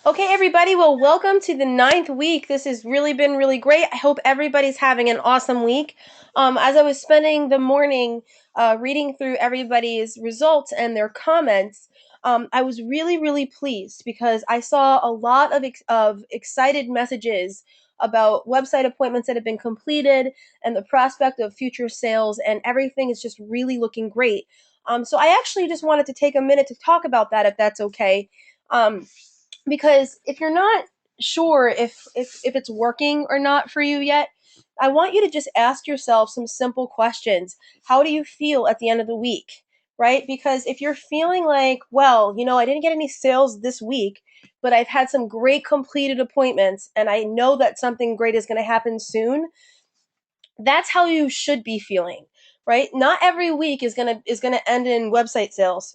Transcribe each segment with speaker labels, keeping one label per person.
Speaker 1: Okay, everybody. Well, welcome to the ninth week. This has really been really great. I hope everybody's having an awesome week. As I was spending the morning reading through everybody's results and their comments, I was really, really pleased because I saw a lot of excited messages about website appointments that have been completed and the prospect of future sales, and everything is just really looking great. So I actually just wanted to take a minute to talk about that, if that's okay. Um, because if you're not sure if it's working or not for you yet, I want you to just ask yourself some simple questions. How do you feel at the end of the week? Right? Because if you're feeling like, well, I didn't get any sales this week, but I've had some great completed appointments and I know that something great is going to happen soon, that's how you should be feeling, right? Not every week is going to end in website sales,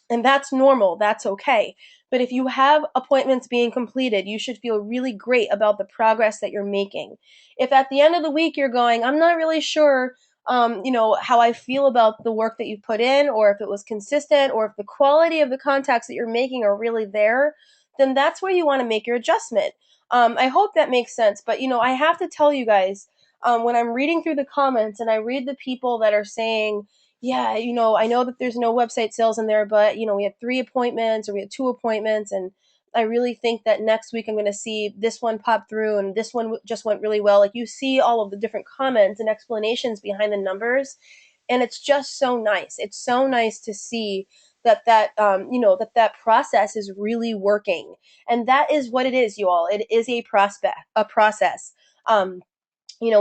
Speaker 1: and that's normal, that's okay. But if you have appointments being completed, you should feel really great about the progress that you're making. If at the end of the week you're going, I'm not really sure, how I feel about the work that you put in, or if it was consistent, or if the quality of the contacts that you're making are really there, then that's where you want to make your adjustment. I hope that makes sense. But I have to tell you guys, when I'm reading through the comments and I read the people that are saying, yeah, I know that there's no website sales in there, but we had 3 appointments or we had 2 appointments, and I really think that next week I'm going to see this one pop through, and this one just went really well. Like, you see all of the different comments and explanations behind the numbers, and it's just so nice. It's so nice to see that process is really working, and that is what it is, you all. It is a process.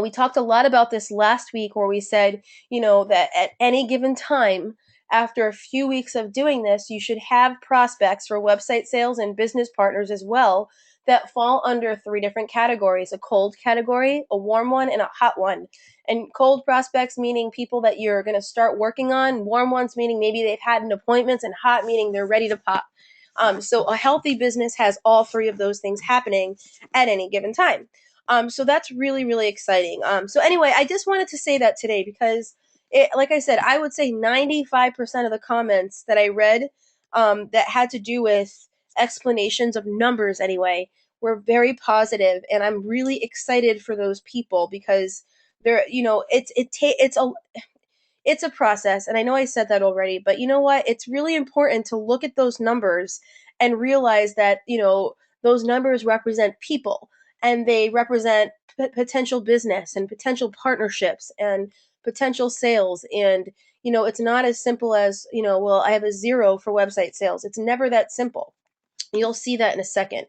Speaker 1: We talked a lot about this last week, where we said, that at any given time, after a few weeks of doing this, you should have prospects for website sales and business partners as well that fall under 3 different categories: a cold category, a warm one, and a hot one. And cold prospects meaning people that you're going to start working on, warm ones meaning maybe they've had an appointment, and hot meaning they're ready to pop. So a healthy business has all 3 of those things happening at any given time. So that's really, really exciting. So anyway, I just wanted to say that today because, like I said, I would say 95% of the comments that I read, that had to do with explanations of numbers anyway, were very positive, and I'm really excited for those people because they're, it's a process, and I know I said that already, but you know what? It's really important to look at those numbers and realize that, those numbers represent people, and they represent potential business and potential partnerships and potential sales. And, it's not as simple as, well, I have a 0 for website sales. It's never that simple. You'll see that in a second.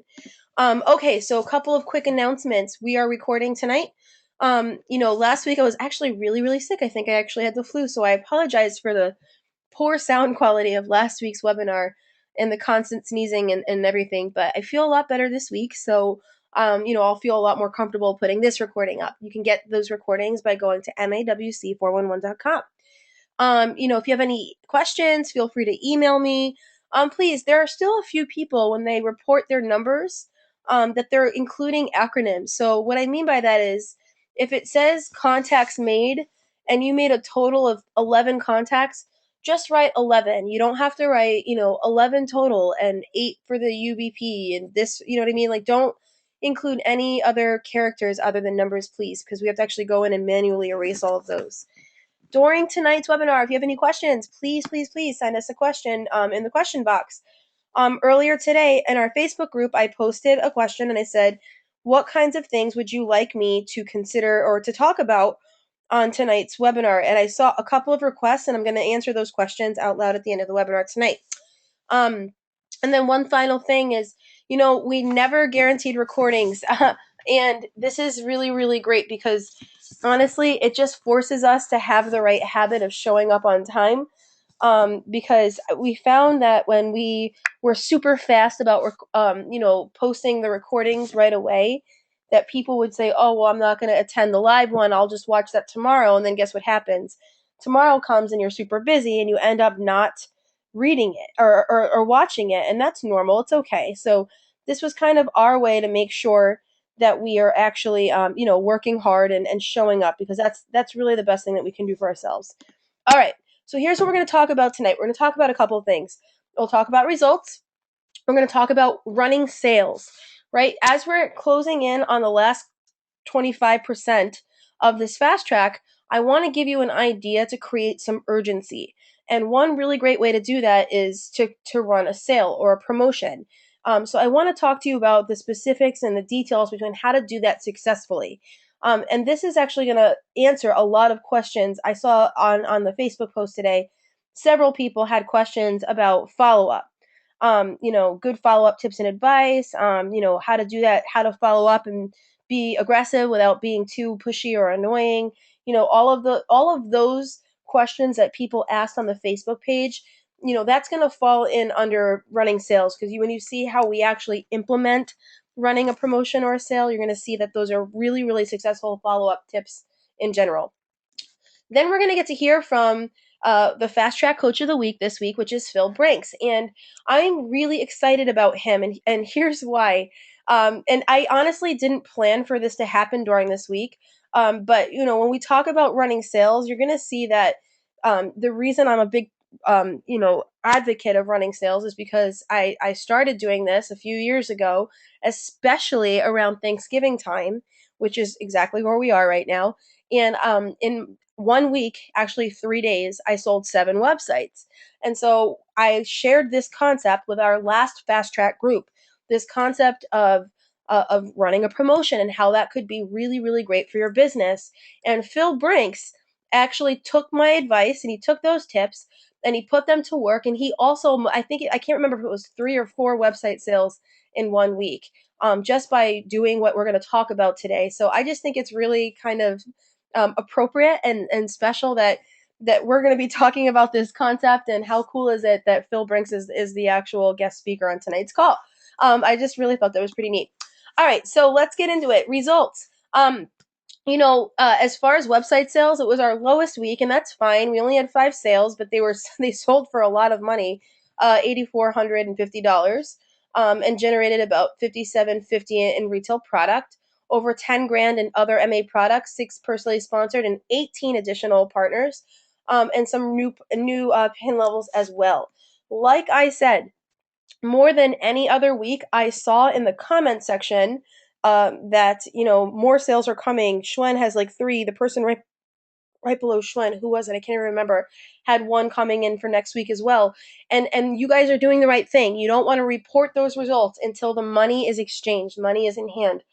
Speaker 1: Okay, so a couple of quick announcements. We are recording tonight. Last week I was actually really, really sick. I think I actually had the flu, so I apologize for the poor sound quality of last week's webinar and the constant sneezing and everything, but I feel a lot better this week, so I'll feel a lot more comfortable putting this recording up. You can get those recordings by going to mawc411.com. If you have any questions, feel free to email me. Please, there are still a few people when they report their numbers, that they're including acronyms. So what I mean by that is, if it says contacts made and you made a total of 11 contacts, just write 11. You don't have to write, 11 total and 8 for the UBP and this, you know what I mean? Like, don't include any other characters other than numbers, please, because we have to actually go in and manually erase all of those. During tonight's webinar, if you have any questions, please, please, please send us a question, in the question box. Earlier today in our Facebook group, I posted a question and I said, what kinds of things would you like me to consider or to talk about on tonight's webinar? And I saw a couple of requests, and I'm going to answer those questions out loud at the end of the webinar tonight. Um, and then one final thing is, we never guaranteed recordings. And this is really, really great because honestly, it just forces us to have the right habit of showing up on time. Because we found that when we were super fast about, posting the recordings right away, that people would say, oh, well, I'm not going to attend the live one. I'll just watch that tomorrow. And then guess what happens? Tomorrow comes and you're super busy and you end up not reading it or watching it. And that's normal. It's okay. So this was kind of our way to make sure that we are actually, working hard and showing up, because that's really the best thing that we can do for ourselves. All right. So here's what we're going to talk about tonight. We're going to talk about a couple of things. We'll talk about results. we're going to talk about running sales, right? As we're closing in on the last 25% of this fast track, I want to give you an idea to create some urgency. And one really great way to do that is to run a sale or a promotion. So I want to talk to you about the specifics and the details between how to do that successfully. And this is actually going to answer a lot of questions I saw on the Facebook post today. Several people had questions about follow up. Good follow up tips and advice. How to do that, how to follow up and be aggressive without being too pushy or annoying. All of those questions that people asked on the Facebook page, that's going to fall in under running sales, because when you see how we actually implement running a promotion or a sale, you're going to see that those are really, really successful follow up tips in general. Then we're going to get to hear from the Fast Track Coach of the Week this week, which is Phil Brinks. And I'm really excited about him. And here's why. And I honestly didn't plan for this to happen during this week. But, when we talk about running sales, you're going to see that the reason I'm a big advocate of running sales is because I started doing this a few years ago, especially around Thanksgiving time, which is exactly where we are right now. And in 1 week, actually 3 days, I sold 7 websites. And so I shared this concept with our last fast track group, this concept of running a promotion and how that could be really, really great for your business. And Phil Brinks actually took my advice and he took those tips and he put them to work. And he also, I can't remember if it was 3 or 4 website sales in 1 week, just by doing what we're going to talk about today. So I just think it's really kind of appropriate and special that we're going to be talking about this concept. And how cool is it that Phil Brinks is the actual guest speaker on tonight's call? I just really thought that was pretty neat. All right, so let's get into it. Results. As far as website sales, it was our lowest week, and that's fine. We only had 5 sales, but they sold for a lot of money, $8,450, and generated about $57.50 in retail product, over 10 grand in other MA products, 6 personally sponsored, and 18 additional partners, and some new pin levels as well. Like I said, more than any other week, I saw in the comment section that more sales are coming. Schwen has like 3. The person right below Schwen, who was it? I can't even remember. Had 1 coming in for next week as well. And you guys are doing the right thing. You don't want to report those results until the money is exchanged, money is in hand,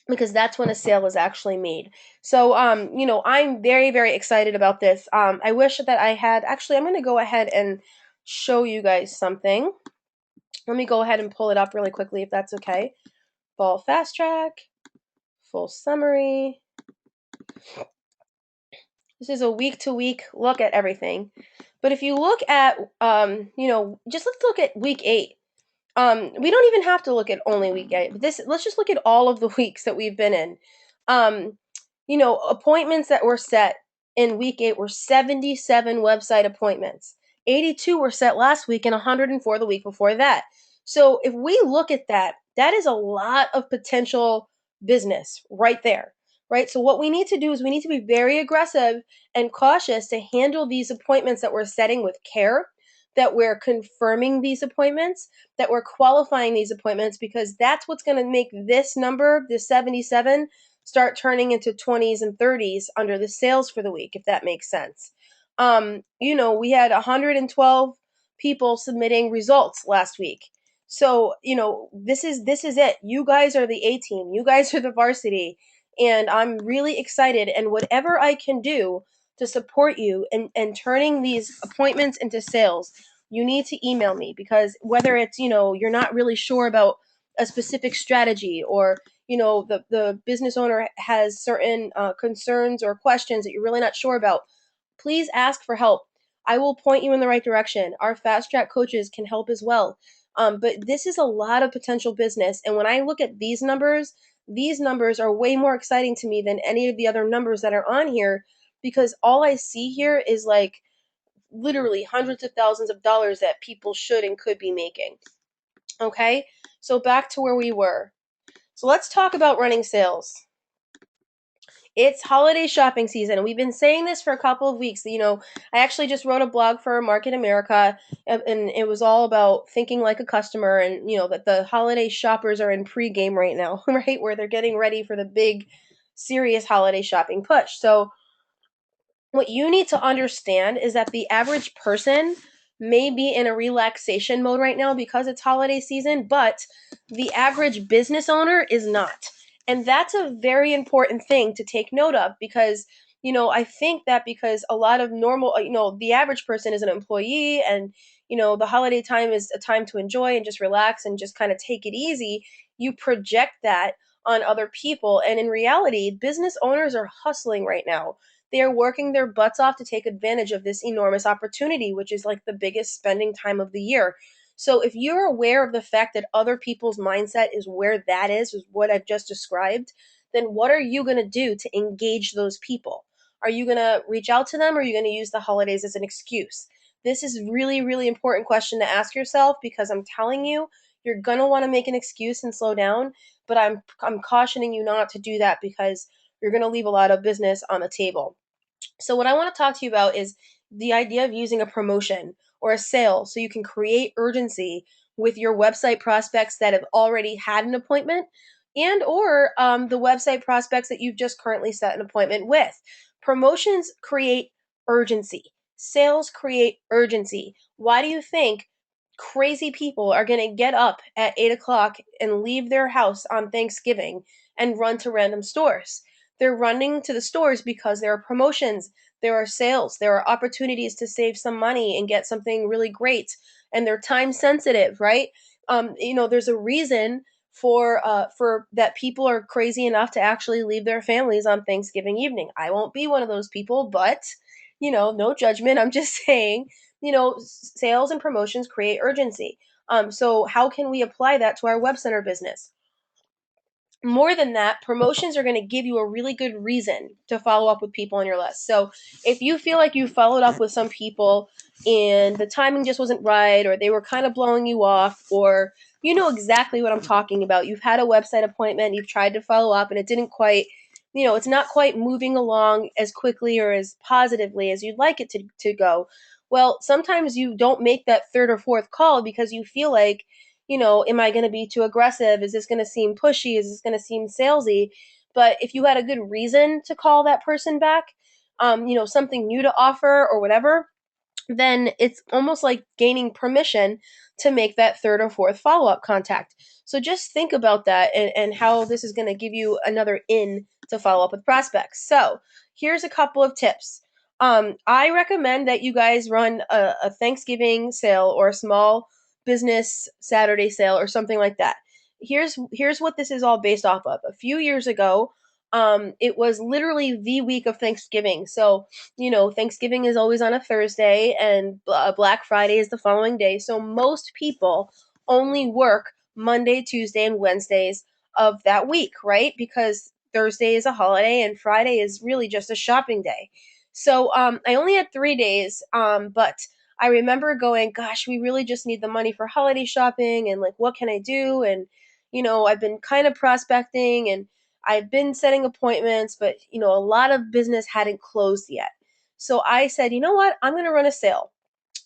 Speaker 1: because that's when a sale is actually made. So I'm very, very excited about this. I wish that I had actually. I'm going to go ahead and show you guys something. Let me go ahead and pull it up really quickly if that's okay. Fall fast track, full summary. This is a week to week look at everything. But if you look at, just let's look at week 8. We don't even have to look at only week 8, but let's just look at all of the weeks that we've been in. Appointments that were set in week 8 were 77 website appointments. 82 were set last week and 104 the week before that. So if we look at that, that is a lot of potential business right there, right? So what we need to do is we need to be very aggressive and cautious to handle these appointments that we're setting with care, that we're confirming these appointments, that we're qualifying these appointments, because that's what's going to make this number, the 77, start turning into 20s and 30s under the sales for the week, if that makes sense. We had 112 people submitting results last week. So, this is it. You guys are the A team. You guys are the varsity. And I'm really excited. And whatever I can do to support you and turning these appointments into sales, you need to email me, because whether it's, you're not really sure about a specific strategy, or, the business owner has certain concerns or questions that you're really not sure about, please ask for help. I will point you in the right direction. Our fast track coaches can help as well. But this is a lot of potential business. And when I look at these numbers are way more exciting to me than any of the other numbers that are on here, because all I see here is like literally hundreds of thousands of dollars that people should and could be making. Okay? So back to where we were. So let's talk about running sales. It's holiday shopping season, and we've been saying this for a couple of weeks. I actually just wrote a blog for Market America, and it was all about thinking like a customer, and that the holiday shoppers are in pregame right now, right, where they're getting ready for the big, serious holiday shopping push. So what you need to understand is that the average person may be in a relaxation mode right now because it's holiday season, but the average business owner is not. And that's a very important thing to take note of because, I think that because a lot of normal, the average person is an employee and, the holiday time is a time to enjoy and just relax and just kind of take it easy. You project that on other people. And in reality, business owners are hustling right now. They are working their butts off to take advantage of this enormous opportunity, which is like the biggest spending time of the year. So if you're aware of the fact that other people's mindset is where that is what I've just described, then what are you going to do to engage those people? Are you going to reach out to them or are you going to use the holidays as an excuse? This is really, really important question to ask yourself because I'm telling you, you're going to want to make an excuse and slow down, but I'm cautioning you not to do that because you're going to leave a lot of business on the table. So, what I want to talk to you about is the idea of using a promotion or a sale so you can create urgency with your website prospects that have already had an appointment and or the website prospects that you've just currently set an appointment with. Promotions create urgency. Sales create urgency. Why do you think crazy people are going to get up at 8 o'clock and leave their house on Thanksgiving and run to random stores? They're running to the stores because there are promotions, there are sales, there are opportunities to save some money and get something really great, and they're time sensitive, right? There's a reason for that people are crazy enough to actually leave their families on Thanksgiving evening. I won't be one of those people, but no judgment. I'm just saying, sales and promotions create urgency. So how can we apply that to our web center business? More than that, promotions are going to give you a really good reason to follow up with people on your list. So if you feel like you followed up with some people and the timing just wasn't right, or they were kind of blowing you off, or you know exactly what I'm talking about, you've had a website appointment, you've tried to follow up, and it didn't quite, it's not quite moving along as quickly or as positively as you'd like it to go. Well, sometimes you don't make that third or fourth call because you feel like, am I going to be too aggressive? Is this going to seem pushy? Is this going to seem salesy? But if you had a good reason to call that person back, something new to offer or whatever, then it's almost like gaining permission to make that third or fourth follow up contact. So just think about that and how this is going to give you another in to follow up with prospects. So here's a couple of tips. I recommend that you guys run a Thanksgiving sale or a small business Saturday sale or something like that. Here's what this is all based off of. A few years ago, it was literally the week of Thanksgiving. So Thanksgiving is always on a Thursday and Black Friday is the following day. So most people only work Monday, Tuesday, and Wednesdays of that week, right? Because Thursday is a holiday and Friday is really just a shopping day. So I only had 3 days, but I remember going, gosh, we really just need the money for holiday shopping and like, what can I do? And, I've been kind of prospecting and I've been setting appointments, but a lot of business hadn't closed yet. So I said, you know what? I'm going to run a sale.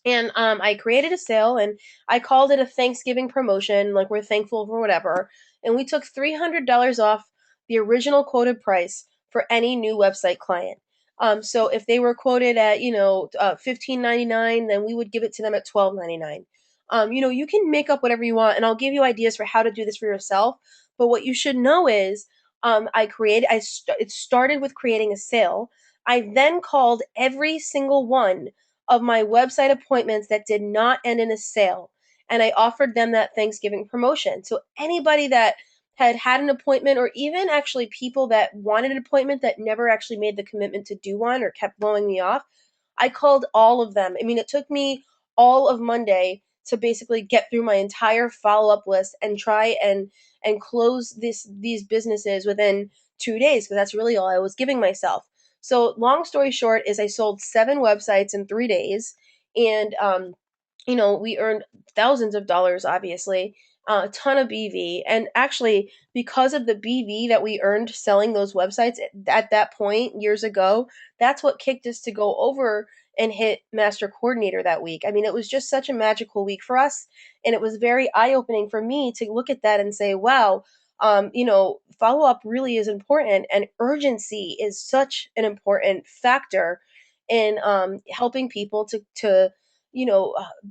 Speaker 1: And I created a sale and I called it a Thanksgiving promotion, like we're thankful for whatever. And we took $300 off the original quoted price for any new website client. So if they were quoted at $15.99, then we would give it to them at $12.99. You can make up whatever you want, and I'll give you ideas for how to do this for yourself. But what you should know is, it started with creating a sale. I then called every single one of my website appointments that did not end in a sale. And I offered them that Thanksgiving promotion. So anybody that had an appointment, or even actually people that wanted an appointment that never actually made the commitment to do one or kept blowing me off, I called all of them. I mean, it took me all of Monday to basically get through my entire follow-up list and try and close these businesses within 2 days because that's really all I was giving myself. So long story short is I sold 7 websites in 3 days, and we earned thousands of dollars, obviously. a ton of BV. And actually, because of the BV that we earned selling those websites at that point years ago, that's what kicked us to go over and hit master coordinator that week. I mean, it was just such a magical week for us. And it was very eye opening for me to look at that and say, wow, follow up really is important, and urgency is such an important factor in helping people to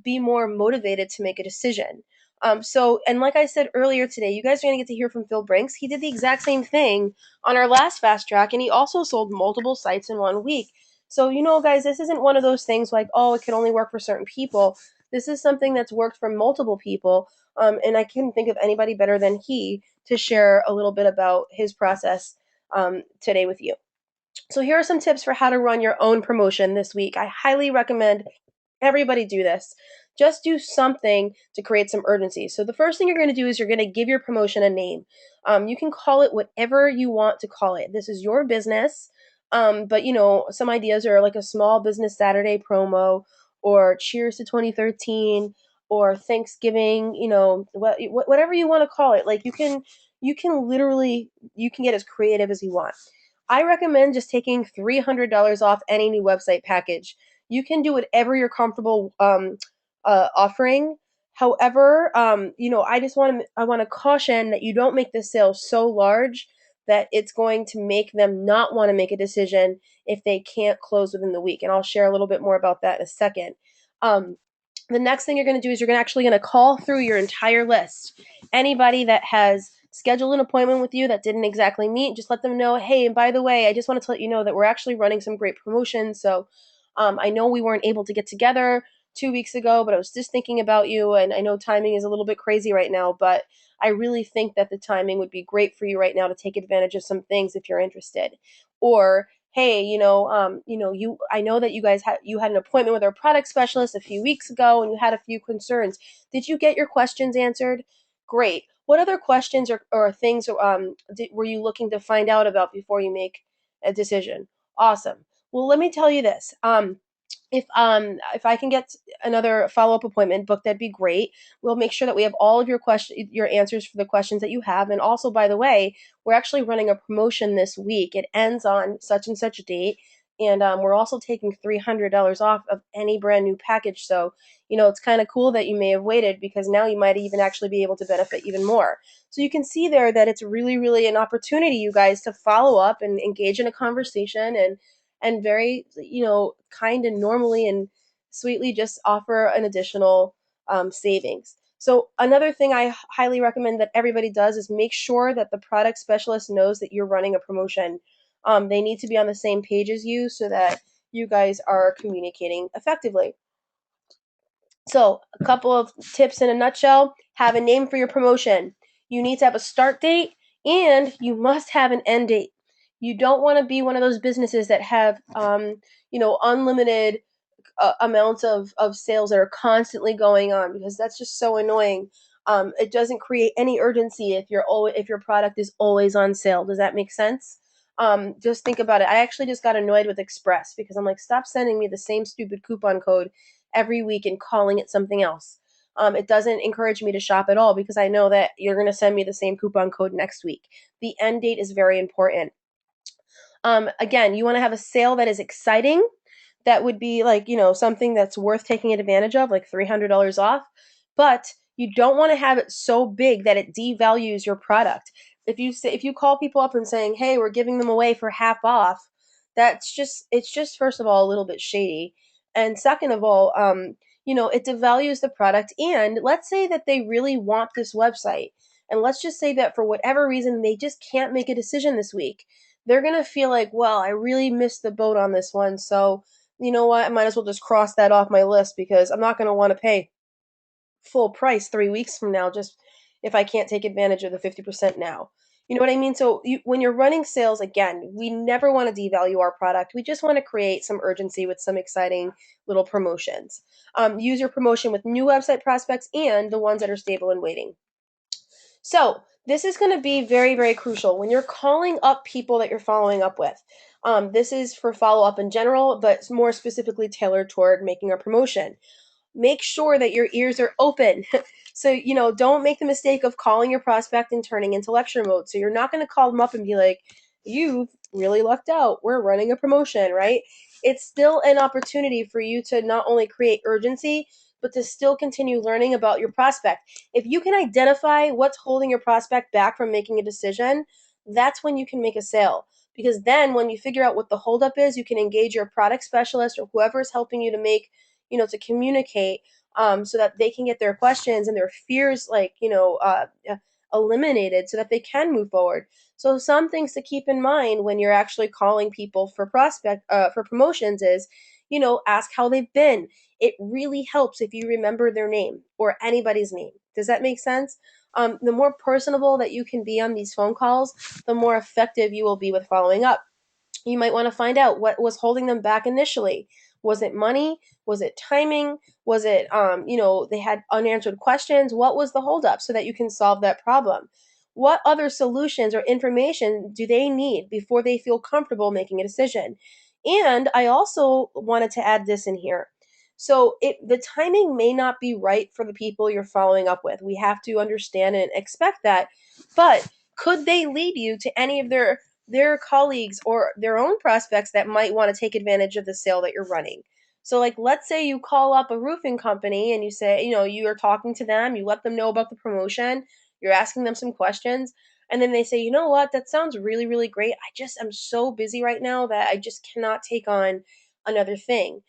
Speaker 1: be more motivated to make a decision. And like I said earlier today, you guys are going to get to hear from Phil Brinks. He did the exact same thing on our last fast track, and he also sold multiple sites in 1 week. So, guys, this isn't one of those things like, oh, it can only work for certain people. This is something that's worked for multiple people. And I couldn't think of anybody better than he to share a little bit about his process today with you. So, here are some tips for how to run your own promotion this week. I highly recommend everybody do this. Just do something to create some urgency. So the first thing you're going to do is you're going to give your promotion a name. You can call it whatever you want to call it. This is your business. But some ideas are like a small business Saturday promo, or Cheers to 2013, or Thanksgiving. Whatever you want to call it. Like you can literally you can get as creative as you want. I recommend just taking $300 off any new website package. You can do whatever you're comfortable offering. However, I want to caution that you don't make the sale so large that it's going to make them not want to make a decision if they can't close within the week. And I'll share a little bit more about that in a second. Um, the next thing you're going to do is you're actually going to call through your entire list. Anybody that has scheduled an appointment with you that didn't exactly meet, just let them know, hey, and by the way, I just wanted to let you know that we're actually running some great promotions. So I know we weren't able to get together 2 weeks ago, but I was just thinking about you. And I know timing is a little bit crazy right now, but I really think that the timing would be great for you right now to take advantage of some things if you're interested. Or hey, I know that you had an appointment with our product specialist a few weeks ago and you had a few concerns. Did you get your questions answered? Great. What other questions or things were you looking to find out about before you make a decision? Awesome. Well, let me tell you this. If I can get another follow-up appointment booked, that'd be great. We'll make sure that we have all of your answers for the questions that you have. And also, by the way, we're actually running a promotion this week. It ends on such and such a date. And we're also taking $300 off of any brand new package. So, it's kind of cool that you may have waited, because now you might even actually be able to benefit even more. So you can see there that it's really, really an opportunity, you guys, to follow up and engage in a conversation, and very, kind and normally and sweetly just offer an additional savings. So another thing I highly recommend that everybody does is make sure that the product specialist knows that you're running a promotion. They need to be on the same page as you so that you guys are communicating effectively. So, a couple of tips in a nutshell: have a name for your promotion. You need to have a start date, and you must have an end date. You don't want to be one of those businesses that have, unlimited amounts of sales that are constantly going on, because that's just so annoying. It doesn't create any urgency if your product is always on sale. Does that make sense? Just think about it. I actually just got annoyed with Express because I'm like, stop sending me the same stupid coupon code every week and calling it something else. It doesn't encourage me to shop at all because I know that you're going to send me the same coupon code next week. The end date is very important. Again, you want to have a sale that is exciting, that would be like, something that's worth taking advantage of, like $300 off. But you don't want to have it so big that it devalues your product. If you call people up and saying, "Hey, we're giving them away for half off," it's just first of all a little bit shady, and second of all, it devalues the product. And let's say that they really want this website, and let's just say that for whatever reason they just can't make a decision this week. They're gonna feel like, well, I really missed the boat on this one, so you know what? I might as well just cross that off my list because I'm not going to want to pay full price 3 weeks from now just if I can't take advantage of the 50% now. You know what I mean? So when you're running sales, again, we never want to devalue our product. We just want to create some urgency with some exciting little promotions. Use your promotion with new website prospects and the ones that are stable and waiting. So this is going to be very, very crucial when you're calling up people that you're following up with. This is for follow up in general, but more specifically tailored toward making a promotion. make sure that your ears are open. So, don't make the mistake of calling your prospect and turning into lecture mode. So you're not going to call them up and be like, you've really lucked out. We're running a promotion, right? It's still an opportunity for you to not only create urgency, but to still continue learning about your prospect. If you can identify what's holding your prospect back from making a decision, that's when you can make a sale. Because then when you figure out what the holdup is, you can engage your product specialist or whoever is helping you to to communicate, so that they can get their questions and their fears, eliminated so that they can move forward. So some things to keep in mind when you're actually calling people for promotions is, ask how they've been. It really helps if you remember their name or anybody's name. Does that make sense? The more personable that you can be on these phone calls, the more effective you will be with following up. You might want to find out what was holding them back initially. Was it money? Was it timing? Was it, they had unanswered questions? What was the holdup so that you can solve that problem? What other solutions or information do they need before they feel comfortable making a decision? And I also wanted to add this in here. So the timing may not be right for the people you're following up with. We have to understand and expect that. But could they lead you to any of their colleagues or their own prospects that might want to take advantage of the sale that you're running? So, like, let's say you call up a roofing company and you say, you are talking to them, you let them know about the promotion, you're asking them some questions, and then they say, you know what, that sounds really, really great. I'm so busy right now that I just cannot take on another thing.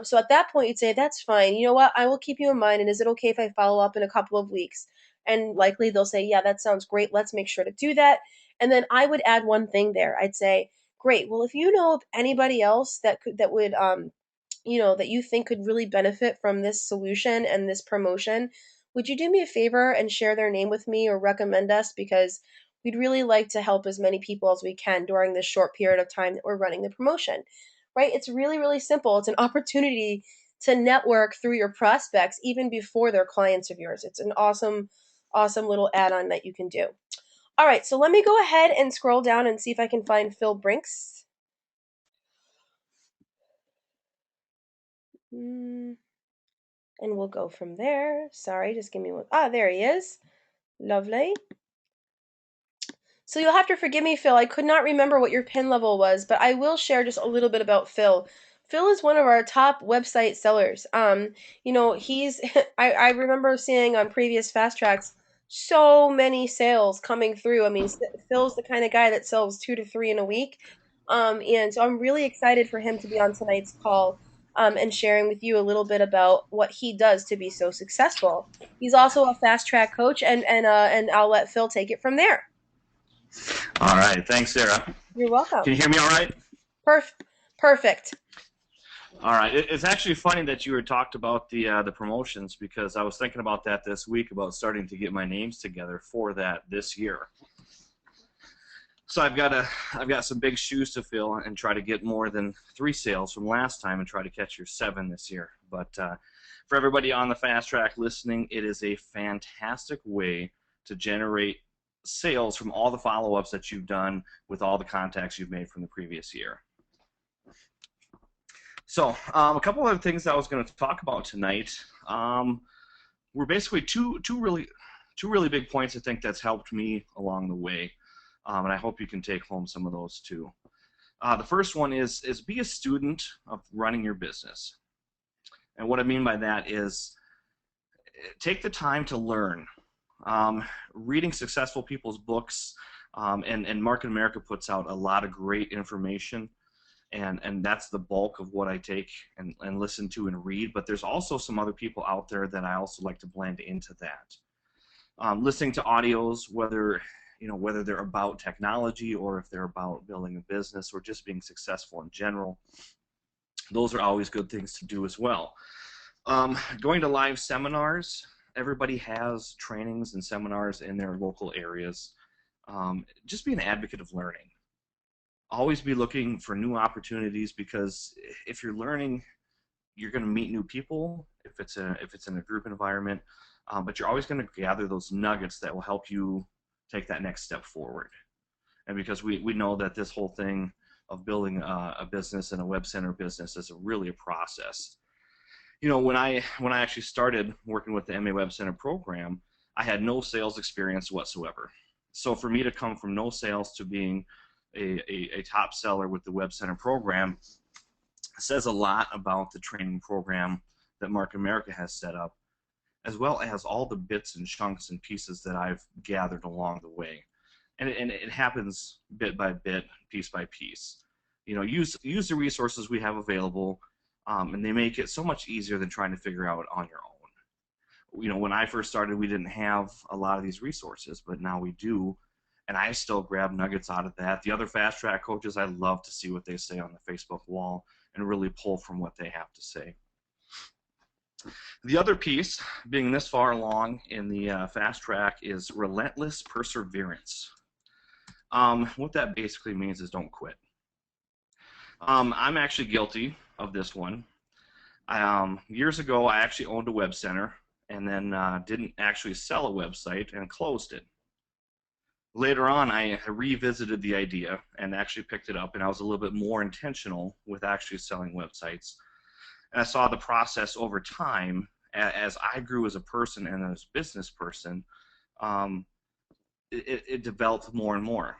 Speaker 1: So at that point, you'd say, that's fine. You know what? I will keep you in mind. And is it okay if I follow up in a couple of weeks? And likely they'll say, yeah, that sounds great. Let's make sure to do that. And then I would add one thing there. I'd say, great. Well, if you know of anybody else that would that you think could really benefit from this solution and this promotion, would you do me a favor and share their name with me or recommend us, because we'd really like to help as many people as we can during this short period of time that we're running the promotion. Right? It's really, really simple. It's an opportunity to network through your prospects even before they're clients of yours. It's an awesome, awesome little add-on that you can do. All right, so let me go ahead and scroll down and see if I can find Phil Brinks. And we'll go from there. Sorry, just give me one. Ah, there he is. Lovely. So you'll have to forgive me, Phil. I could not remember what your pin level was, but I will share just a little bit about Phil. Phil is one of our top website sellers. He's I remember seeing on previous fast tracks so many sales coming through. I mean, Phil's the kind of guy that sells 2 to 3 in a week. And so I'm really excited for him to be on tonight's call, and sharing with you a little bit about what he does to be so successful. He's also a fast track coach, and I'll let Phil take it from there.
Speaker 2: All right. Thanks, Sarah.
Speaker 1: You're welcome.
Speaker 2: Can you hear me all right?
Speaker 1: Perfect.
Speaker 2: All right. It's actually funny that you were talked about the promotions, because I was thinking about that this week, about starting to get my names together for that this year. So I've got some big shoes to fill and try to get more than 3 sales from last time and try to catch your 7 this year. But for everybody on the fast track listening, it is a fantastic way to generate sales from all the follow-ups that you've done with all the contacts you've made from the previous year. So a couple of things that I was going to talk about tonight were basically two really big points I think that's helped me along the way, and I hope you can take home some of those too. The first one is be a student of running your business, and what I mean by that is take the time to learn. Reading successful people's books, and Market America puts out a lot of great information, and that's the bulk of what I take and listen to and read. But there's also some other people out there that I also like to blend into that. Listening to audios, whether they're about technology or if they're about building a business or just being successful in general, those are always good things to do as well. Going to live seminars. Everybody has trainings and seminars in their local areas. Just be an advocate of learning. Always be looking for new opportunities, because if you're learning, you're going to meet new people if it's in a group environment, but you're always going to gather those nuggets that will help you take that next step forward. And because we know that this whole thing of building a business and a web center business is really a process. When I actually started working with the MA Web Center program, I had no sales experience whatsoever. So for me to come from no sales to being a top seller with the Web Center program says a lot about the training program that Market America has set up, as well as all the bits and chunks and pieces that I've gathered along the way. And it happens bit by bit, piece by piece. Use the resources we have available, and they make it so much easier than trying to figure out on your own. When I first started, we didn't have a lot of these resources, but now we do, and I still grab nuggets out of that. The other fast track coaches, I love to see what they say on the Facebook wall and really pull from what they have to say. The other piece, being this far along in the fast track, is relentless perseverance. What that basically means is don't quit. I'm actually guilty of this one. Years ago, I actually owned a web center and then didn't actually sell a website and closed it. Later on, I revisited the idea and actually picked it up, and I was a little bit more intentional with actually selling websites. And I saw the process over time as I grew as a person and as a business person. It developed more and more.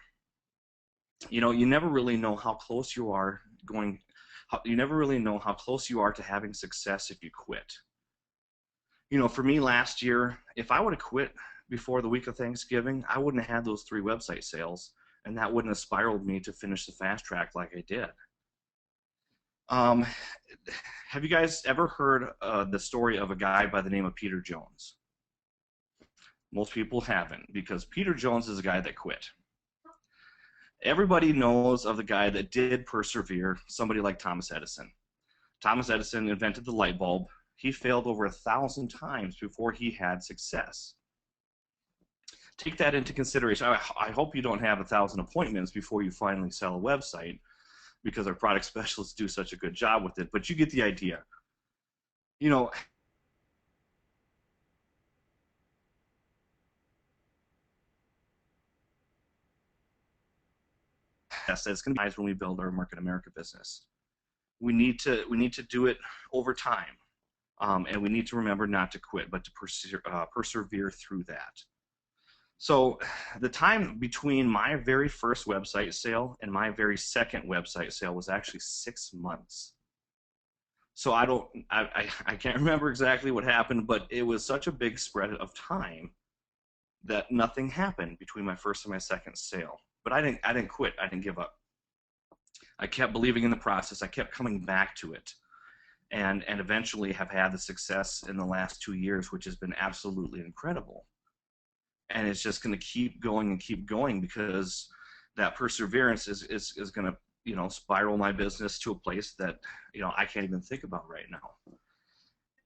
Speaker 2: You never really know how close you are you never really know how close you are to having success if you quit. For me last year, if I would have quit before the week of Thanksgiving, I wouldn't have had those 3 website sales, and that wouldn't have spiraled me to finish the fast track like I did. Have you guys ever heard the story of a guy by the name of Peter Jones? Most people haven't, because Peter Jones is a guy that quit. Everybody knows of the guy that did persevere, somebody like Thomas Edison. Thomas Edison invented the light bulb. He failed over 1,000 times before he had success. Take that into consideration. I hope you don't have 1,000 appointments before you finally sell a website, because our product specialists do such a good job with it, but you get the idea. That's going to be when we build our Market America business. We need to do it over time, and we need to remember not to quit, but to persevere through that. So the time between my very first website sale and my very second website sale was actually 6 months. So I can't remember exactly what happened, but it was such a big spread of time that nothing happened between my first and my second sale. But I didn't quit. I didn't give up. I kept believing in the process. I kept coming back to it, and eventually have had the success in the last 2 years, which has been absolutely incredible. And it's just going to keep going and keep going, because that perseverance is going to spiral my business to a place that I can't even think about right now.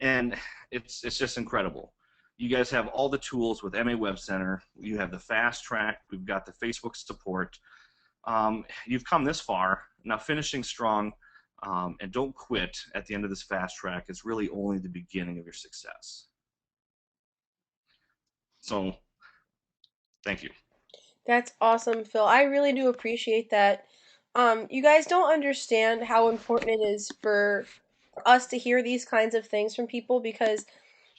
Speaker 2: And it's just incredible. You guys have all the tools with MA Web Center. You have the fast track. We've got the Facebook support. You've come this far. Now finishing strong, and don't quit at the end of this fast track is really only the beginning of your success. So thank you.
Speaker 1: That's awesome, Phil. I really do appreciate that. You guys don't understand how important it is for us to hear these kinds of things from people, because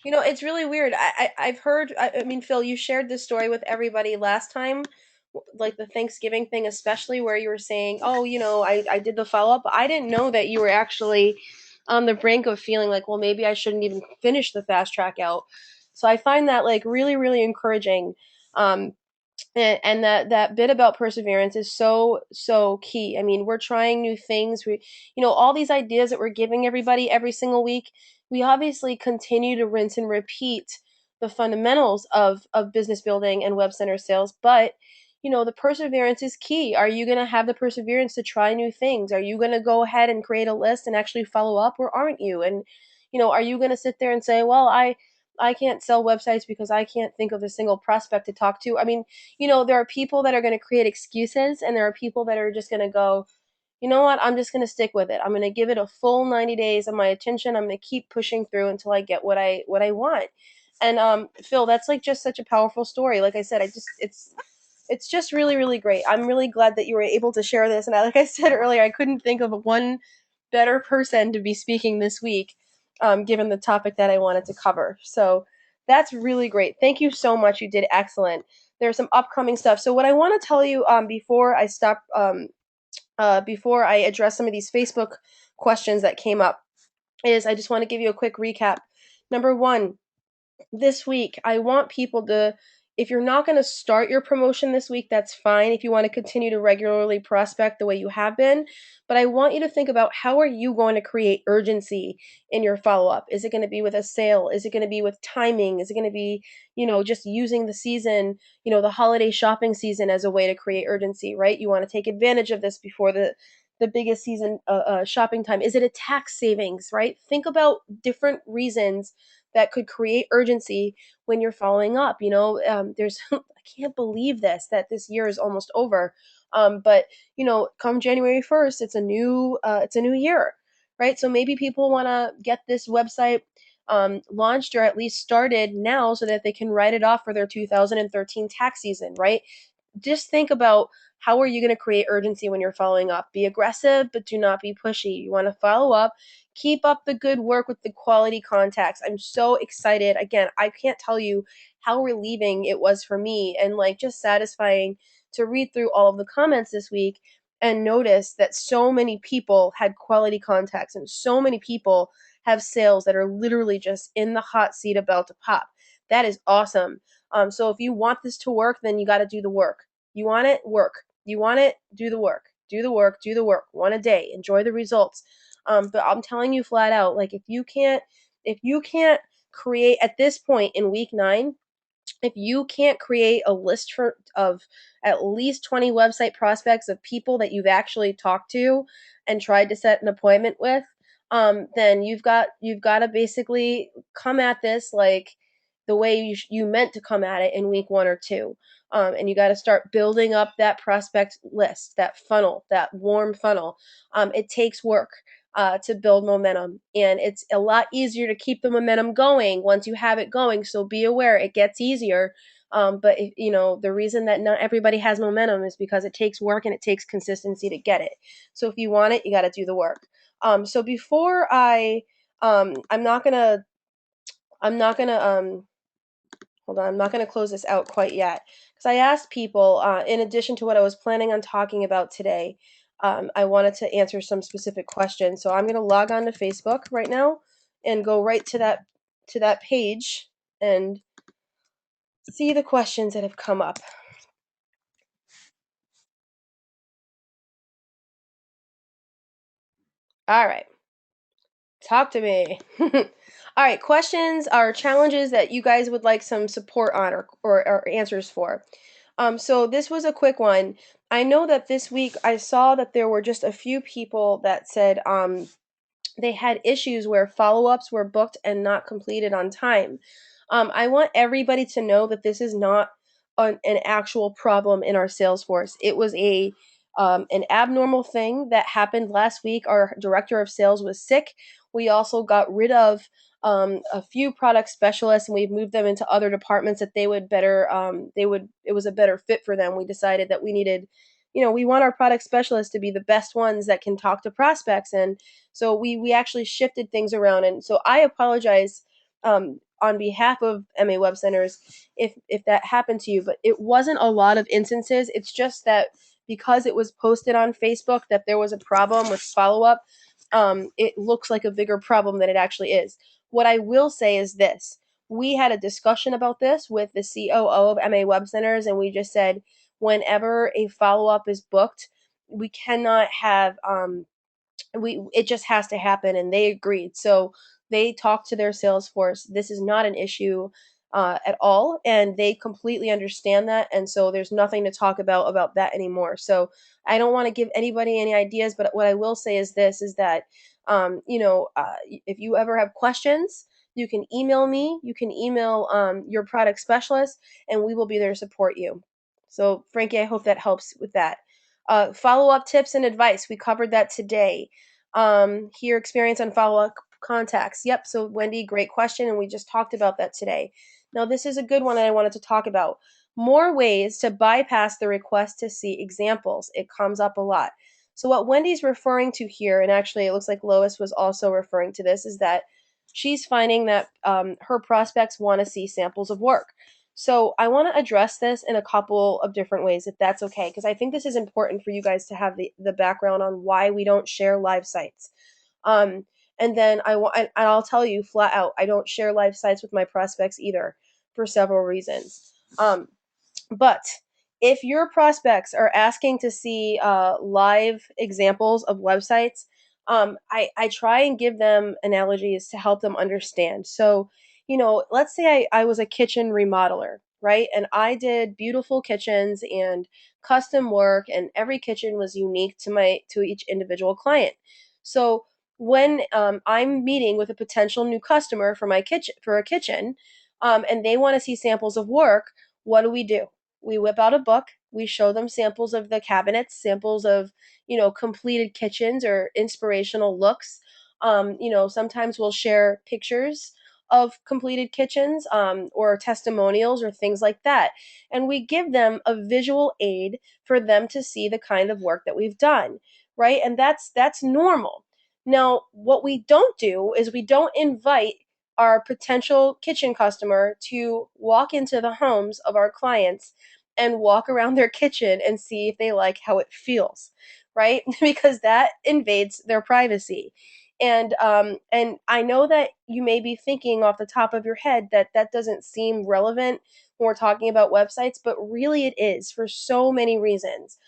Speaker 1: it's really weird. I've heard. I mean, Phil, you shared this story with everybody last time, like the Thanksgiving thing, especially, where you were saying, "Oh, I did the follow up." I didn't know that you were actually on the brink of feeling like, well, maybe I shouldn't even finish the fast track out. So I find that like really, really encouraging. Um, and that bit about perseverance is so key. I mean, we're trying new things. All these ideas that we're giving everybody every single week, we obviously continue to rinse and repeat the fundamentals of business building and web center sales, but the perseverance is key. Are you going to have the perseverance to try new things? Are you going to go ahead and create a list and actually follow up, or aren't you? And are you going to sit there and say, well, I can't sell websites because I can't think of a single prospect to talk to? I mean, there are people that are going to create excuses, and there are people that are just going to go, you know what, I'm just going to stick with it. I'm going to give it a full 90 days of my attention. I'm going to keep pushing through until I get what I want. And Phil, that's like just such a powerful story. Like I said, it's just really, really great. I'm really glad that you were able to share this. And like I said earlier, I couldn't think of one better person to be speaking this week. given the topic that I wanted to cover. So that's really great. Thank you so much. You did excellent. There's some upcoming stuff. So what I want to tell you before I stop, before I address some of these Facebook questions that came up, is I just want to give you a quick recap. Number one, this week, I want people to, if you're not going to start your promotion this week, that's fine. If you want to continue to regularly prospect the way you have been, but I want you to think about how are you going to create urgency in your follow-up? Is it going to be with a sale? Is it going to be with timing? Is it going to be, just using the season, the holiday shopping season as a way to create urgency, right? You want to take advantage of this before the biggest season shopping time. Is it a tax savings, right? Think about different reasons that could create urgency when you're following up. There's I can't believe that this year is almost over. But come January 1st, it's a new year, right? So maybe people want to get this website launched or at least started now so that they can write it off for their 2013 tax season, right? Just think about how are you going to create urgency when you're following up. Be aggressive, but do not be pushy. You want to follow up. Keep up the good work with the quality contacts. I'm so excited. Again, I can't tell you how relieving it was for me and just satisfying to read through all of the comments this week and notice that so many people had quality contacts and so many people have sales that are literally just in the hot seat about to pop. That is awesome. So if you want this to work, then you got to do the work. You want it? Work. You want it? Do the work. Do the work. Do the work. One a day. Enjoy the results. But I'm telling you flat out, if you can't create at this point in week 9, if you can't create a list of at least 20 website prospects of people that you've actually talked to and tried to set an appointment with, then you've got to basically come at this like the way you meant to come at it in week 1 or 2. And you got to start building up that prospect list, that funnel, that warm funnel. It takes work to build momentum, and it's a lot easier to keep the momentum going once you have it going. So be aware, it gets easier. But the reason that not everybody has momentum is because it takes work and it takes consistency to get it. So if you want it, you got to do the work. So before I'm not gonna hold on, I'm not gonna close this out quite yet because I asked people, in addition to what I was planning on talking about today, I wanted to answer some specific questions. So I'm gonna log on to Facebook right now and go right to that page and see the questions that have come up. All right. Talk to me. All right, questions are challenges that you guys would like some support on or answers for. So this was a quick one. I know that this week I saw that there were just a few people that said they had issues where follow-ups were booked and not completed on time. I want everybody to know that this is not an actual problem in our sales force. It was an abnormal thing that happened last week. Our director of sales was sick. We also got rid of a few product specialists, and we've moved them into other departments that they would better. It was a better fit for them. We decided that we needed. We want our product specialists to be the best ones that can talk to prospects, and so we actually shifted things around. And so I apologize on behalf of MA Web Centers if that happened to you, but it wasn't a lot of instances. It's just that because it was posted on Facebook that there was a problem with follow up, it looks like a bigger problem than it actually is. What I will say is this. We had a discussion about this with the COO of MA Web Centers, and we just said whenever a follow up is booked, we cannot have it just has to happen, and they agreed. So they talked to their sales force. This is not an issue at all, and they completely understand that, and so there's nothing to talk about that anymore. So I don't want to give anybody any ideas, but what I will say is this, is that if you ever have questions, you can email me, you can email your product specialist, and we will be there to support you. So Frankie, I hope that helps with that. Follow-up tips and advice. We covered that today. Here, experience on follow-up contacts. Yep. So Wendy, great question. And we just talked about that today. Now, this is a good one that I wanted to talk about. More ways to bypass the request to see examples. It comes up a lot. So what Wendy's referring to here, and actually it looks like Lois was also referring to this, is that she's finding that her prospects want to see samples of work. So I want to address this in a couple of different ways, if that's okay, because I think this is important for you guys to have the background on why we don't share live sites. Um, and then and I'll tell you flat out, I don't share live sites with my prospects either for several reasons. But if your prospects are asking to see live examples of websites, I try and give them analogies to help them understand. So, let's say I was a kitchen remodeler, right? And I did beautiful kitchens and custom work, and every kitchen was unique to each individual client. So when I'm meeting with a potential new customer for my kitchen for a kitchen, and they want to see samples of work, what do? We whip out a book, we show them samples of the cabinets, samples of, completed kitchens or inspirational looks. Sometimes we'll share pictures of completed kitchens, or testimonials or things like that. And we give them a visual aid for them to see the kind of work that we've done, right? And that's normal. Now, what we don't do is we don't invite our potential kitchen customer to walk into the homes of our clients and walk around their kitchen and see if they like how it feels, right? Because that invades their privacy. And I know that you may be thinking off the top of your head that that doesn't seem relevant when we're talking about websites, but really it is for so many reasons.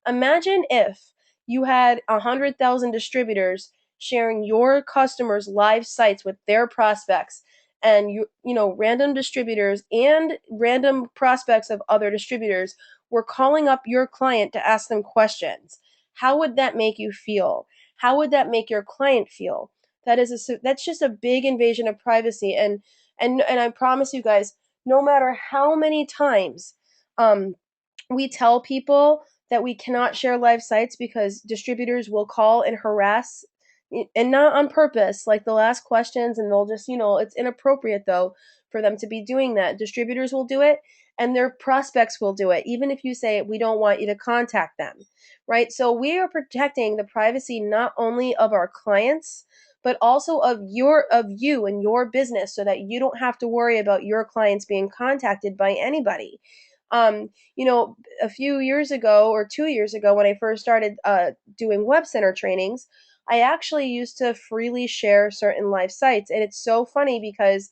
Speaker 1: Imagine if you had 100,000 distributors sharing your customers' live sites with their prospects, and random distributors and random prospects of other distributors were calling up your client to ask them questions. How would that make you feel? How would that make your client feel? That's just a big invasion of privacy. And I promise you guys, no matter how many times um, we tell people that we cannot share live sites because distributors will call and harass, and not on purpose, like they'll ask questions and they'll just, it's inappropriate though for them to be doing that. Distributors will do it and their prospects will do it, even if you say we don't want you to contact them, right? So we are protecting the privacy not only of our clients, but also of you and your business, so that you don't have to worry about your clients being contacted by anybody. A few years ago or 2 years ago, when I first started doing web center trainings, I actually used to freely share certain live sites. And it's so funny because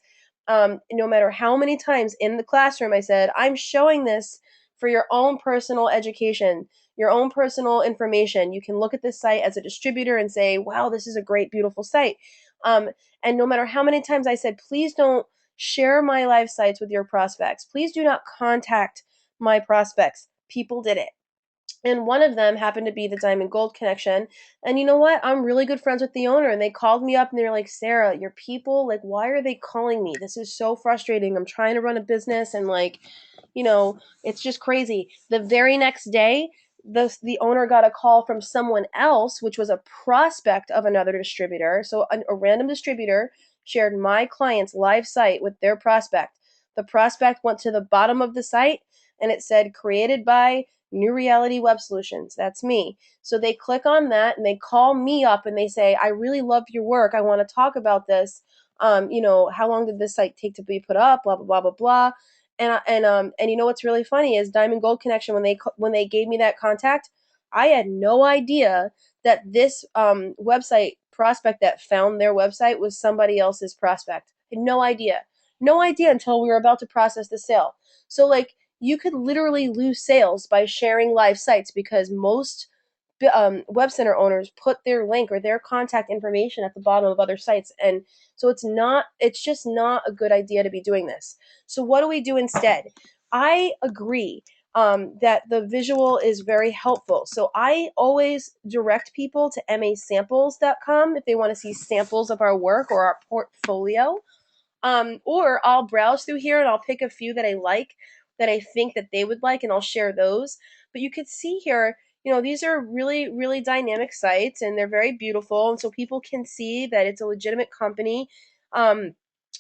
Speaker 1: no matter how many times in the classroom I said, I'm showing this for your own personal education, your own personal information. You can look at this site as a distributor and say, wow, this is a great, beautiful site. Um, and no matter how many times I said, please don't share my live sites with your prospects, please do not contact my prospects, people did it. And one of them happened to be the Diamond Gold Connection. And you know what? I'm really good friends with the owner. And they called me up and they're like, Sarah, your people, like, why are they calling me? This is so frustrating. I'm trying to run a business and, like, it's just crazy. The very next day, the owner got a call from someone else, which was a prospect of another distributor. So a random distributor shared my client's live site with their prospect. The prospect went to the bottom of the site and it said created by New Reality Web Solutions. That's me. So they click on that and they call me up and they say, I really love your work. I want to talk about this. How long did this site take to be put up? Blah blah blah blah blah. And you know what's really funny is Diamond Gold Connection, when they gave me that contact, I had no idea that this website prospect that found their website was somebody else's prospect. I had no idea until we were about to process the sale. So, like, you could literally lose sales by sharing live sites because most web center owners put their link or their contact information at the bottom of other sites. And so it's just not a good idea to be doing this. So what do we do instead? I agree that the visual is very helpful. So I always direct people to masamples.com if they want to see samples of our work or our portfolio. Or I'll browse through here and I'll pick a few that I like, that I think that they would like, and I'll share those. But you could see here, these are really, really dynamic sites and they're very beautiful. And so people can see that it's a legitimate company. Um,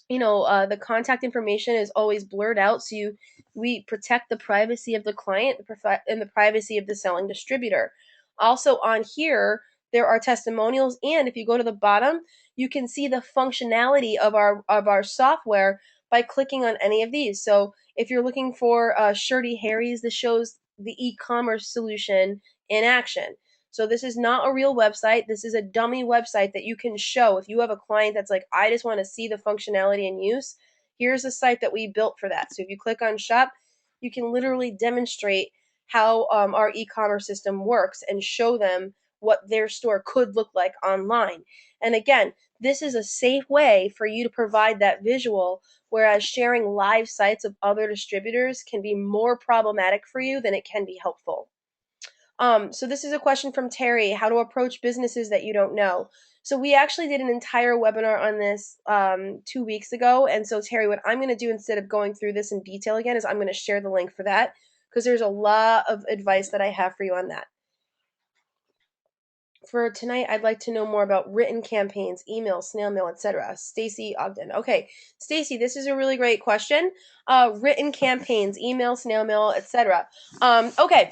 Speaker 1: the contact information is always blurred out. So we protect the privacy of the client and the privacy of the selling distributor. Also on here, there are testimonials. And if you go to the bottom, you can see the functionality of our software by clicking on any of these. So if you're looking for Shirty Harry's, this shows the e-commerce solution in action. So this is not a real website. This is a dummy website that you can show. If you have a client that's like, I just want to see the functionality and use, here's a site that we built for that. So if you click on shop, you can literally demonstrate how our e-commerce system works and show them what their store could look like online. And again, this is a safe way for you to provide that visual, whereas sharing live sites of other distributors can be more problematic for you than it can be helpful. So this is a question from Terry: how to approach businesses that you don't know. So we actually did an entire webinar on this 2 weeks ago. And so Terry, what I'm going to do instead of going through this in detail again is I'm going to share the link for that because there's a lot of advice that I have for you on that. For tonight, I'd like to know more about written campaigns, email, snail mail, etc. Stacy Ogden. Okay, Stacy, this is a really great question. Written campaigns, email, snail mail, etc. Okay,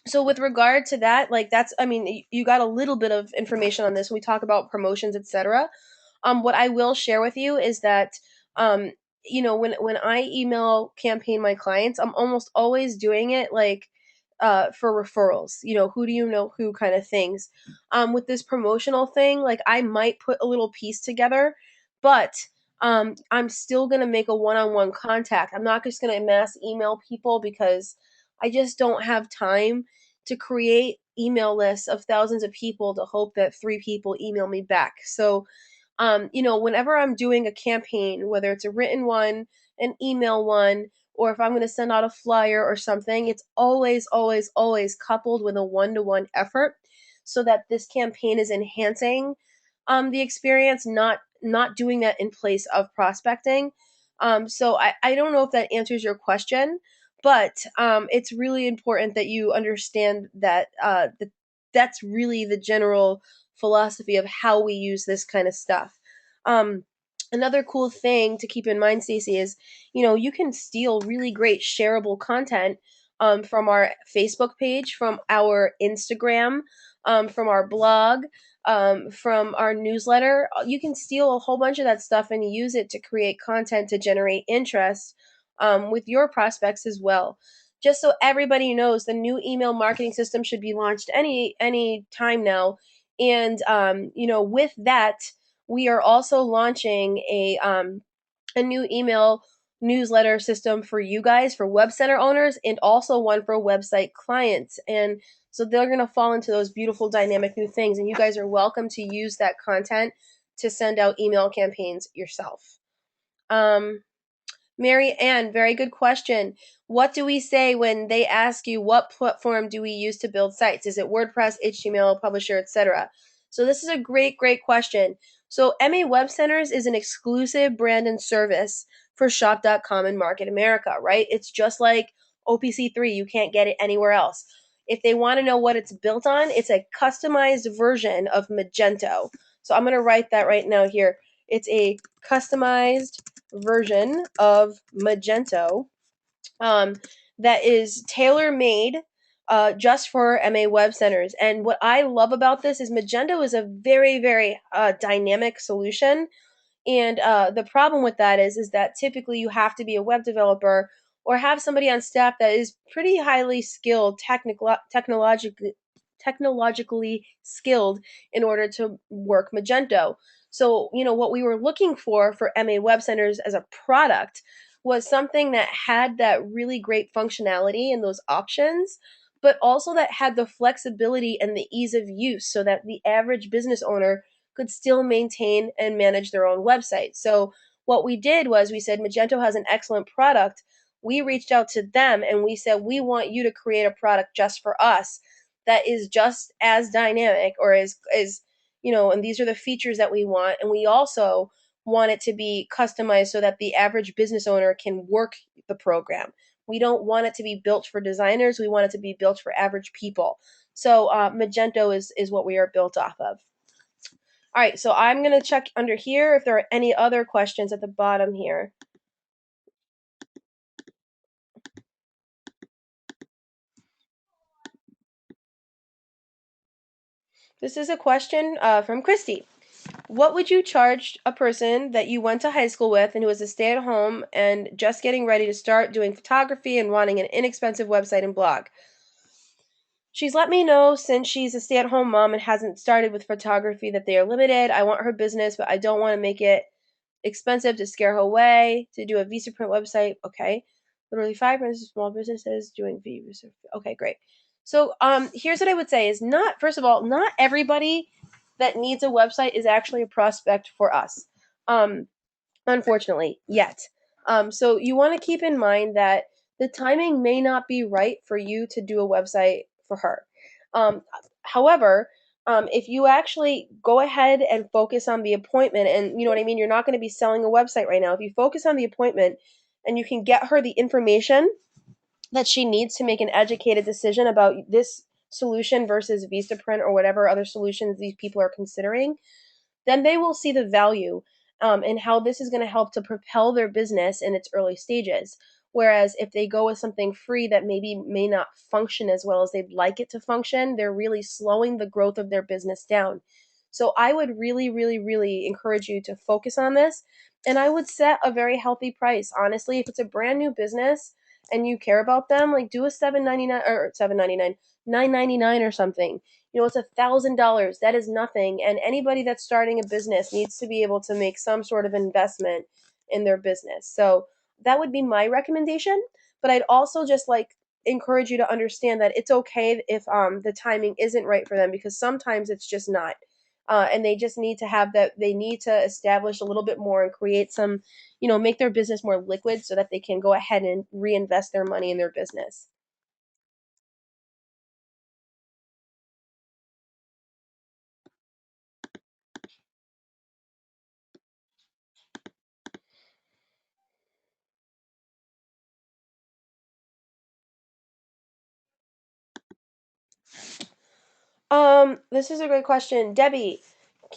Speaker 1: so with regard to that, like that's, I mean, you got a little bit of information on this when we talk about promotions, etc. What I will share with you is that, um, when I email campaign my clients, I'm almost always doing it like for referrals. Who do you know who kind of things. With this promotional thing, like I might put a little piece together, but I'm still gonna make a one-on-one contact. I'm not just gonna mass email people because I just don't have time to create email lists of thousands of people to hope that 3 people email me back. So whenever I'm doing a campaign, whether it's a written one, an email one, or if I'm going to send out a flyer or something, it's always, always, always coupled with a one-to-one effort so that this campaign is enhancing the experience, not doing that in place of prospecting. So I don't know if that answers your question, but it's really important that you understand that that's really the general philosophy of how we use this kind of stuff. Um, Another cool thing to keep in mind, Stacey, is you can steal really great shareable content from our Facebook page, from our Instagram, from our blog, from our newsletter. You can steal a whole bunch of that stuff and use it to create content to generate interest with your prospects as well. Just so everybody knows, the new email marketing system should be launched any time now. And with that, we are also launching a new email newsletter system for you guys, for web center owners, and also one for website clients. And so they're going to fall into those beautiful dynamic new things. And you guys are welcome to use that content to send out email campaigns yourself. Mary Ann, very good question. What do we say when they ask you what platform do we use to build sites? Is it WordPress, HTML, Publisher, etc.? So this is a great, great question. So MA Web Centers is an exclusive brand and service for shop.com and Market America, right? It's just like OPC3. You can't get it anywhere else. If they want to know what it's built on, it's a customized version of Magento. So I'm going to write that right now here. It's a customized version of Magento that is tailor made just for MA Web Centers. And what I love about this is Magento is a very, very dynamic solution. And the problem with that is that typically you have to be a web developer or have somebody on staff that is pretty highly skilled, technologically skilled in order to work Magento. So, what we were looking for MA Web Centers as a product was something that had that really great functionality and those options, but also that had the flexibility and the ease of use so that the average business owner could still maintain and manage their own website. So, what we did was we said Magento has an excellent product. We reached out to them and we said, we want you to create a product just for us that is just as dynamic or as and these are the features that we want. And we also want it to be customized so that the average business owner can work the program. We don't want it to be built for designers. We want it to be built for average people. So Magento is what we are built off of. All right, so I'm going to check under here if there are any other questions at the bottom here. This is a question from Christy. What would you charge a person that you went to high school with and who is a stay-at-home and just getting ready to start doing photography and wanting an inexpensive website and blog? She's let me know since she's a stay-at-home mom and hasn't started with photography that they are limited. I want her business, but I don't want to make it expensive to scare her away to do a Vistaprint website. Okay. Literally 5% small businesses doing Visa. Okay, great. So here's what I would say is not, first of all, not everybody that needs a website is actually a prospect for us. Um, unfortunately, yet. So you want to keep in mind that the timing may not be right for you to do a website for her. Um, however, if you actually go ahead and focus on the appointment, and you know what I mean, you're not going to be selling a website right now. If you focus on the appointment and you can get her the information that she needs to make an educated decision about this solution versus Vistaprint or whatever other solutions these people are considering, then they will see the value and how this is going to help to propel their business in its early stages. Whereas if they go with something free that maybe may not function as well as they'd like it to function, they're really slowing the growth of their business down. So I would really, really, really encourage you to focus on this. And I would set a very healthy price. Honestly, if it's a brand new business and you care about them, like do a $7.99 or $7.99, $9.99 or something. You know, it's $1,000. That is nothing. And anybody that's starting a business needs to be able to make some sort of investment in their business. So that would be my recommendation. But I'd also just like encourage you to understand that it's okay if the timing isn't right for them because sometimes it's just not. And they just need to have that, they need to establish a little bit more and create some, you know, make their business more liquid so that they can go ahead and reinvest their money in their business. This is a great question. Debbie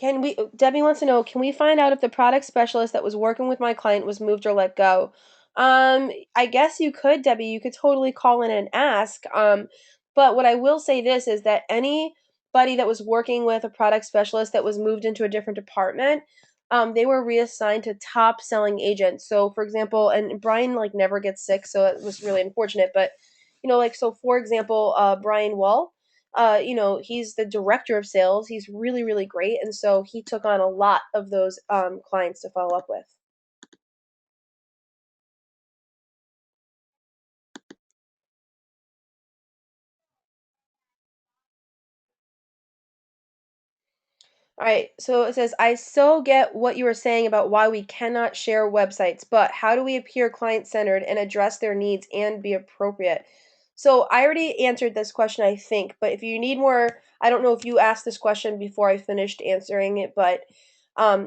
Speaker 1: wants to know, can we find out if the product specialist that was working with my client was moved or let go? I guess you could, Debbie, you could totally call in and ask. But what I will say this is that anybody that was working with a product specialist that was moved into a different department, they were reassigned to top selling agents. So for example, and Brian like never gets sick, so it was really unfortunate, but you know, like so for example, Brian Wall, you know, he's the director of sales. He's really, really great. And so he took on a lot of those clients to follow up with. All right, so it says, I so get what you were saying about why we cannot share websites, but how do we appear client centered and address their needs and be appropriate? So I already answered this question, I think, but if you need more, I don't know if you asked this question before I finished answering it, but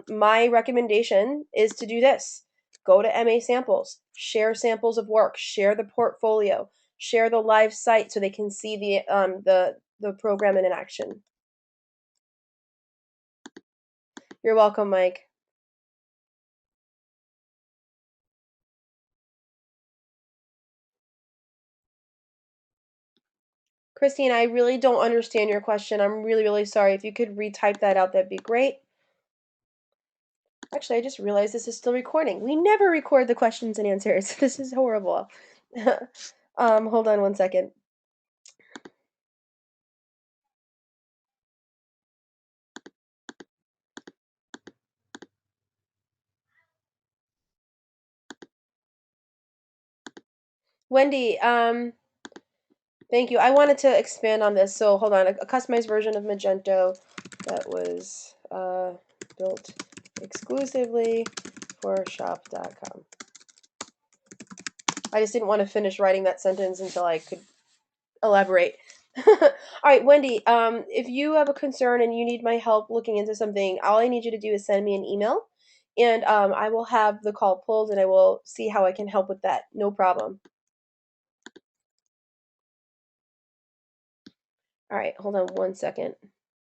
Speaker 1: my recommendation is to do this: go to MA Samples, share samples of work, share the portfolio, share the live site so they can see the program in action. You're welcome, Mike. Christine, I really don't understand your question. I'm really, really sorry. If you could retype that out, that'd be great. Actually, I just realized this is still recording. We never record the questions and answers. This is horrible. Hold on one second. Wendy, thank you. I wanted to expand on this, so hold on. A customized version of Magento that was built exclusively for shop.com. I just didn't want to finish writing that sentence until I could elaborate. All right, Wendy, if you have a concern and you need my help looking into something, all I need you to do is send me an email and I will have the call pulled and I will see how I can help with that. No problem. All right, hold on one second.